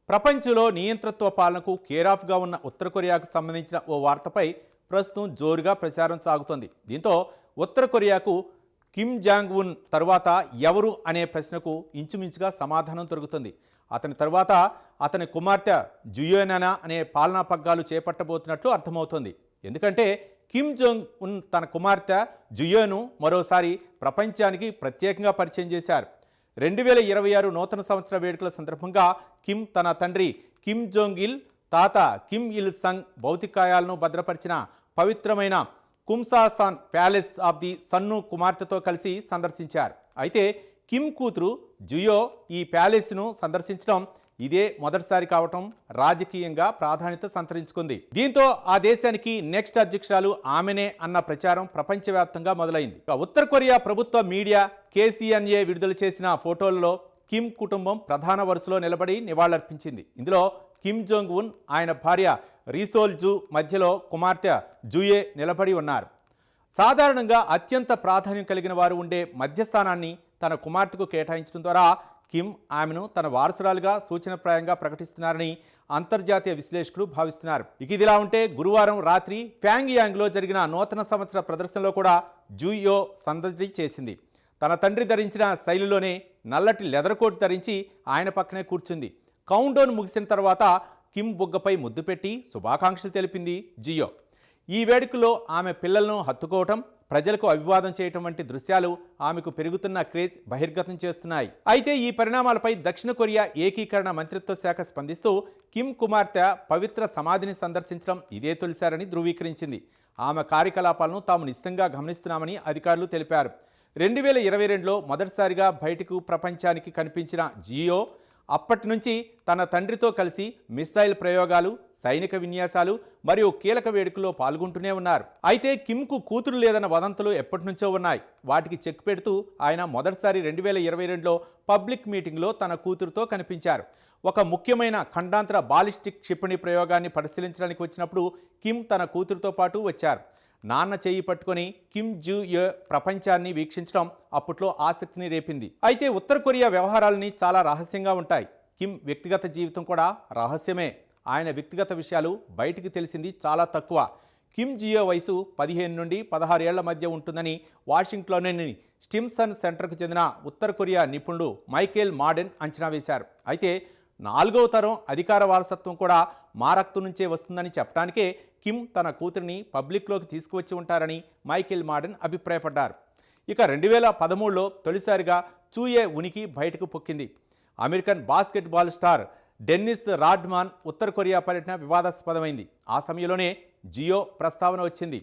ప్రపంచంలో నియంతృత్వ పాలనకు కేరాఫ్గా ఉన్న ఉత్తర కొరియాకు సంబంధించిన ఓ వార్తపై ప్రస్తుతం జోరుగా ప్రచారం సాగుతోంది. దీంతో ఉత్తర కొరియాకు కిమ్ జాంగ్ ఉన్ తరువాత ఎవరు అనే ప్రశ్నకు ఇంచుమించుగా సమాధానం దొరుకుతుంది. అతని తరువాత అతని కుమార్తె జుయోననా అనే పాలనా పగ్గాలు చేపట్టబోతున్నట్లు అర్థమవుతోంది. ఎందుకంటే కిమ్ జోంగ్ ఉన్ తన కుమార్తె జుయోను మరోసారి ప్రపంచానికి ప్రత్యేకంగా పరిచయం చేశారు. 2026 నూతన సంవత్సర వేడుకల సందర్భంగా కిమ్ తన తండ్రి కిమ్ జోంగ్ ఇల్, తాత కిమ్ ఇల్ సంగ్ భౌతికాయాలను భద్రపరిచిన పవిత్రమైన కుంసాసాన్ ప్యాలెస్ ఆఫ్ ది సన్ను కుమార్తెతో కలిసి సందర్శించారు. అయితే కిమ్ కూతురు జుయో ఈ ప్యాలెస్ను సందర్శించడం ఇదే మొదటిసారి కావటం రాజకీయంగా ప్రాధాన్యత సంతరించుకుంది. దీంతో ఆ దేశానికి నెక్స్ట్ అధ్యక్షురాలు ఆమెనే అన్న ప్రచారం ప్రపంచవ్యాప్తంగా మొదలైంది. ఉత్తర కొరియా ప్రభుత్వ మీడియా KCNA విడుదల చేసిన ఫోటోల్లో కిమ్ కుటుంబం ప్రధాన వరుసలో నిలబడి నివాళులర్పించింది. ఇందులో కిమ్ జోంగ్ ఉన్, ఆయన భార్య రీసోల్ జూ మధ్యలో కుమార్తె జుయే నిలబడి ఉన్నారు. సాధారణంగా అత్యంత ప్రాధాన్యం కలిగిన వారు ఉండే మధ్యస్థానాన్ని తన కుమార్తెకు కేటాయించడం ద్వారా కిమ్ ఆమెను తన వారసురాలుగా సూచనప్రాయంగా ప్రకటిస్తున్నారని అంతర్జాతీయ విశ్లేషకులు భావిస్తున్నారు. ఇదిలా ఉంటే గురువారం రాత్రి ప్యాంగ్యాంగ్లో జరిగిన నూతన సంవత్సర ప్రదర్శనలో కూడా జుయో సందడి చేసింది. తన తండ్రి ధరించిన శైలిలోనే నల్లటి లెదర్ కోట్ ధరించి ఆయన పక్కనే కూర్చుంది. కౌంట్డౌన్ ముగిసిన తర్వాత కిమ్ బుగ్గపై ముద్దు పెట్టి శుభాకాంక్షలు తెలిపింది జియో. ఈ వేడుకలో ఆమె పిల్లలను హత్తుకోవటం, ప్రజలకు అభివాదం చేయటం వంటి దృశ్యాలు ఆమెకు పెరుగుతున్న క్రేజ్ బహిర్గతం చేస్తున్నాయి. అయితే ఈ పరిణామాలపై దక్షిణ కొరియా ఏకీకరణ మంత్రిత్వ శాఖ స్పందిస్తూ కిమ్ కుమార్తె పవిత్ర సమాధిని సందర్శించడం ఇదే తొలిసారని ధృవీకరించింది. ఆమె కార్యకలాపాలను తాము నిశితంగా గమనిస్తున్నామని అధికారులు తెలిపారు. 2022లో మొదటిసారిగా బయటకు ప్రపంచానికి కనిపించిన జియో అప్పటి నుంచి తన తండ్రితో కలిసి మిస్సైల్ ప్రయోగాలు, సైనిక విన్యాసాలు మరియు కీలక వేడుకల్లో పాల్గొంటూనే ఉన్నారు. అయితే కిమ్కు కూతురు లేదన్న వదంతులు ఎప్పటి నుంచో ఉన్నాయి. వాటికి చెక్ పెడుతూ ఆయన మొదటిసారి 2022లో పబ్లిక్ మీటింగ్లో తన కూతురుతో కనిపించారు. ఒక ముఖ్యమైన ఖండాంతర బాలిస్టిక్ క్షిపణి ప్రయోగాన్ని పరిశీలించడానికి వచ్చినప్పుడు కిమ్ తన కూతురుతో పాటు వచ్చారు. నాన్న చేయి పట్టుకొని కిమ్ జుయో ప్రపంచాన్ని వీక్షించడం అప్పట్లో ఆసక్తిని రేపింది. అయితే ఉత్తర కొరియా వ్యవహారాలని చాలా రహస్యంగా ఉంటాయి. కిమ్ వ్యక్తిగత జీవితం కూడా రహస్యమే. ఆయన వ్యక్తిగత విషయాలు బయటికి తెలిసింది చాలా తక్కువ. కిమ్ జియో వయసు 15 నుండి 16 ఏళ్ల మధ్య ఉంటుందని వాషింగ్టన్లోని స్టిమ్సన్ సెంటర్కు చెందిన ఉత్తర కొరియా నిపుణుడు మైకేల్ మార్డెన్ అంచనా వేశారు. అయితే 4వ తరం అధికార వారసత్వం కూడా మా రక్తం నుంచే వస్తుందని చెప్పడానికే కిమ్ తన కూతురిని పబ్లిక్లోకి తీసుకువచ్చి ఉంటారని మైకేల్ మార్డెన్ అభిప్రాయపడ్డారు. ఇక 2013లో తొలిసారిగా చూయే ఉనికి బయటకు పొక్కింది. అమెరికన్ బాస్కెట్బాల్ స్టార్ డెన్నిస్ రాడ్మాన్ ఉత్తర కొరియా పర్యటన వివాదాస్పదమైంది. ఆ సమయంలోనే జియో ప్రస్తావన వచ్చింది.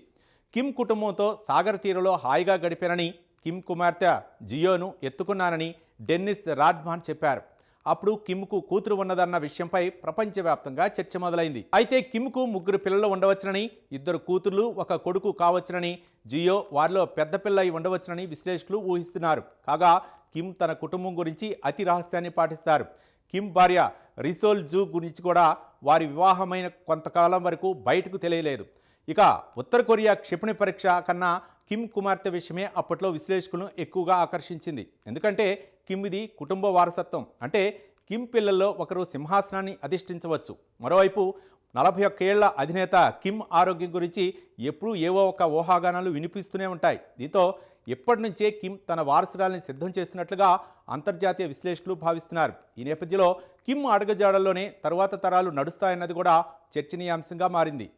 కిమ్ కుటుంబంతో సాగర్ తీరంలో హాయిగా గడిపారని, కిమ్ కుమార్తె జియోను ఎత్తుకున్నానని డెన్నిస్ రాడ్మాన్ చెప్పారు. అప్పుడు కిమ్కు కూతురు ఉన్నదన్న విషయంపై ప్రపంచవ్యాప్తంగా చర్చ మొదలైంది. అయితే కిమ్కు 3 పిల్లలు ఉండవచ్చునని, 2 కూతుర్లు 1 కొడుకు కావచ్చునని, జియో వారిలో పెద్ద పిల్ల అయి ఉండవచ్చునని విశ్లేషకులు ఊహిస్తున్నారు. కాగా కిమ్ తన కుటుంబం గురించి అతి రహస్యాన్ని పాటిస్తారు. కిమ్ భార్య రిసోల్ జూ గురించి కూడా వారి వివాహమైన కొంతకాలం వరకు బయటకు తెలియలేదు. ఇక ఉత్తర కొరియా క్షిపణి పరీక్ష కన్నా కిమ్ కుమార్తె విషయమే అప్పట్లో విశ్లేషకులను ఎక్కువగా ఆకర్షించింది. ఎందుకంటే కిమ్ ఇది కుటుంబ వారసత్వం. అంటే కిమ్ పిల్లల్లో ఒకరు సింహాసనాన్ని అధిష్ఠించవచ్చు. మరోవైపు 41 ఏళ్ల అధినేత కిమ్ ఆరోగ్యం గురించి ఎప్పుడూ ఏవో ఒక ఊహాగానాలు వినిపిస్తూనే ఉంటాయి. దీంతో ఎప్పటి నుంచే కిమ్ తన వారసురాల్ని సిద్ధం చేస్తున్నట్లుగా అంతర్జాతీయ విశ్లేషకులు భావిస్తున్నారు. ఈ నేపథ్యంలో కిమ్ అడుగుజాడల్లోనే తరువాత తరాలు నడుస్తాయన్నది కూడా చర్చనీయాంశంగా మారింది.